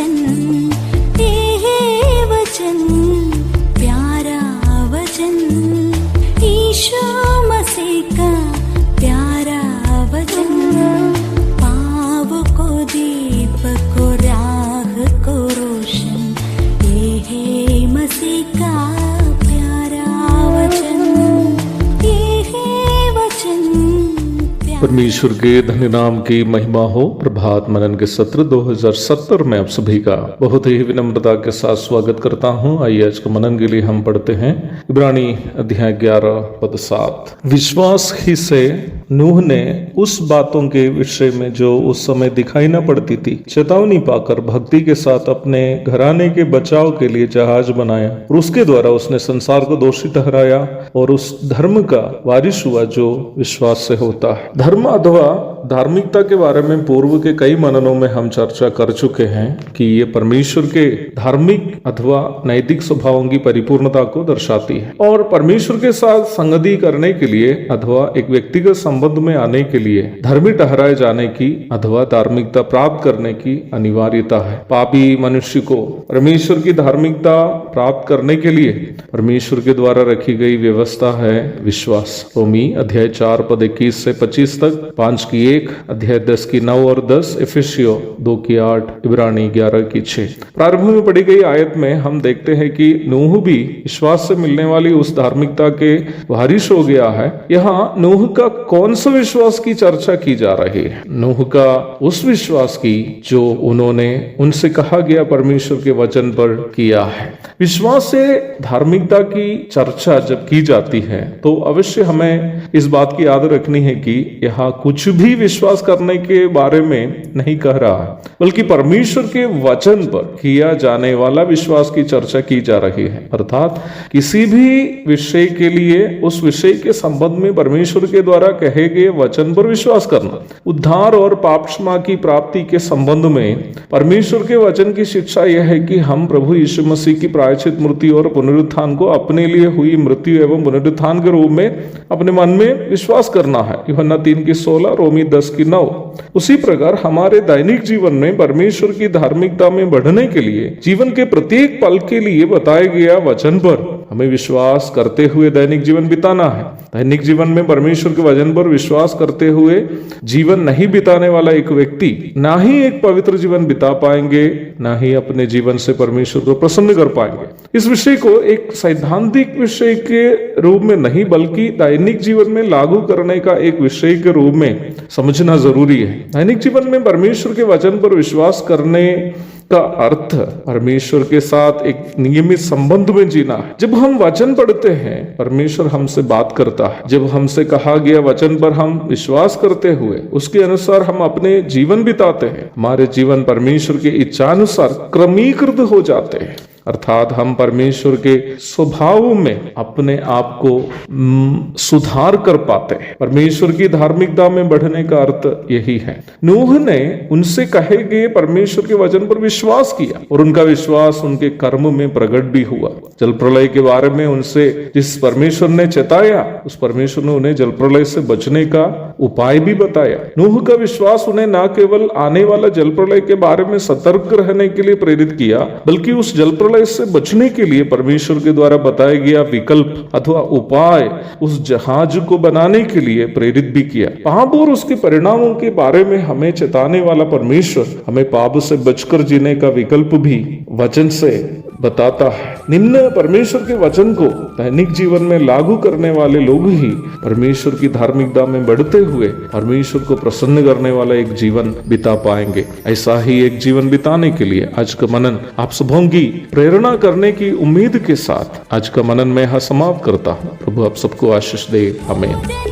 वचन, ये वचन प्यारा वचन, ईशु मसीह का प्यारा वचन, पाव को दीप को राह को रोशन, ये है मसीह का प्यारा वचन, ये है वचन। परमेश्वर के धन्य नाम की महिमा हो। प्रभात मनन के सत्र 2070 में आप सभी का बहुत ही विनम्रता के साथ स्वागत करता हूं। आइए आज के मनन के लिए हम पढ़ते हैं इब्रानी अध्याय 11 पद 7। विश्वास ही से नूह ने उस बातों के विषय में जो उस समय दिखाई न पड़ती थी चेतावनी पाकर भक्ति के साथ अपने घराने के बचाव के लिए जहाज बनाया और उसके द्वारा उसने संसार को दोषी ठहराया और उस धर्म का वारिस हुआ जो विश्वास से होता है। धर्म अथवा धार्मिकता के बारे में पूर्व के कई मननों में हम चर्चा कर चुके हैं कि ये परमेश्वर के धार्मिक अथवा नैतिक स्वभावों की परिपूर्णता को दर्शाती है और परमेश्वर के साथ संगति करने के लिए अथवा एक व्यक्तिगत संबंध में आने के लिए धर्मी ठहराए जाने की अथवा धार्मिकता प्राप्त करने की अनिवार्यता है। पापी मनुष्य को परमेश्वर की धार्मिकता प्राप्त करने के लिए परमेश्वर के द्वारा रखी गई व्यवस्था है विश्वास। रोमी अध्याय 4 पद 21 से 25 तक, 5 की 1, अध्याय 10 की 9 और 10, एफेसियो 2 की 8, इब्रानी 11 की 6। प्रारंभ में पढ़ी गई आयत में हम देखते हैं कि नूह भी विश्वास से मिलने वाली उस धार्मिकता के वारिस हो गया है। यहाँ नूह का कौन सा विश्वास की चर्चा की जा रही है? नूह का उस विश्वास की जो उन्होंने उनसे कहा गया परमेश्वर के वचन पर किया है। विश्वास से धार्मिकता की चर्चा जब की जाती है तो अवश्य हमें इस बात की याद रखनी है कि यहाँ कुछ भी विश्वास करने के बारे में नहीं कह रहा है, बल्कि परमेश्वर के वचन पर किया जाने वाला विश्वास की चर्चा की जा रही है। अर्थात किसी भी विषय के लिए उस विषय के संबंध में परमेश्वर के द्वारा कहे गए वचन पर विश्वास करना। उद्धार और पाप क्षमा की प्राप्ति के संबंध में परमेश्वर के वचन की शिक्षा यह है कि हम प्रभु यीशु मसीह की प्रायश्चित मृत्यु और पुनरुत्थान को अपने लिए हुई मृत्यु एवं पुनरुत्थान के रूप में अपने मन में विश्वास करना है। यूहन्ना 3 की 16, रोमी 10 की 9। उसी प्रकार हमारे दैनिक जीवन में परमेश्वर की धार्मिकता में बढ़ने के लिए जीवन के प्रत्येक पल के लिए बताए गया वचन पर हमें विश्वास करते हुए दैनिक जीवन बिताना है। दैनिक जीवन में परमेश्वर के वचन पर विश्वास करते हुए जीवन नहीं बिताने वाला एक व्यक्ति ना ही एक पवित्र जीवन बिता पाएंगे, ना ही अपने जीवन से परमेश्वर को प्रसन्न कर पाएंगे। इस विषय को एक सैद्धांतिक विषय के रूप में नहीं बल्कि दैनिक जीवन में लागू करने का एक विषय के रूप में समझना जरूरी है। दैनिक जीवन में परमेश्वर के वचन पर विश्वास करने का अर्थ परमेश्वर के साथ एक नियमित संबंध में जीना है। जब हम वचन पढ़ते हैं परमेश्वर हमसे बात करता है। जब हमसे कहा गया वचन पर हम विश्वास करते हुए उसके अनुसार हम अपने जीवन बिताते हैं, हमारे जीवन परमेश्वर की इच्छानुसार क्रमीकृत हो जाते हैं। अर्थात हम परमेश्वर के स्वभाव में अपने आप को सुधार कर पाते हैं। परमेश्वर की धार्मिकता में बढ़ने का अर्थ यही है। नूह ने उनसे कहे गए परमेश्वर के वचन पर विश्वास किया और उनका विश्वास उनके कर्म में प्रकट भी हुआ। जल प्रलय के बारे में उनसे जिस परमेश्वर ने चेताया उस परमेश्वर ने उन्हें जल प्रलय से बचने का उपाय भी बताया। नूह का विश्वास उन्हें न केवल आने वाला जल प्रलय के बारे में सतर्क रहने के लिए प्रेरित किया बल्कि उस जल प्रलय से बचने के लिए परमेश्वर के द्वारा बताया गया विकल्प अथवा उपाय उस जहाज को बनाने के लिए प्रेरित भी किया। पाप और उसके परिणामों के बारे में हमें चेताने वाला परमेश्वर हमें पाप से बचकर जीने का विकल्प भी वचन से बताता है। निम्न परमेश्वर के वचन को दैनिक जीवन में लागू करने वाले लोग ही परमेश्वर की धार्मिकता में बढ़ते हुए परमेश्वर को प्रसन्न करने वाला एक जीवन बिता पाएंगे। ऐसा ही एक जीवन बिताने के लिए आज का मनन आप सबों की प्रेरणा करने की उम्मीद के साथ आज का मनन मैं यहाँ समाप्त करता हूँ। प्रभु आप सबको आशीष दे। आमीन।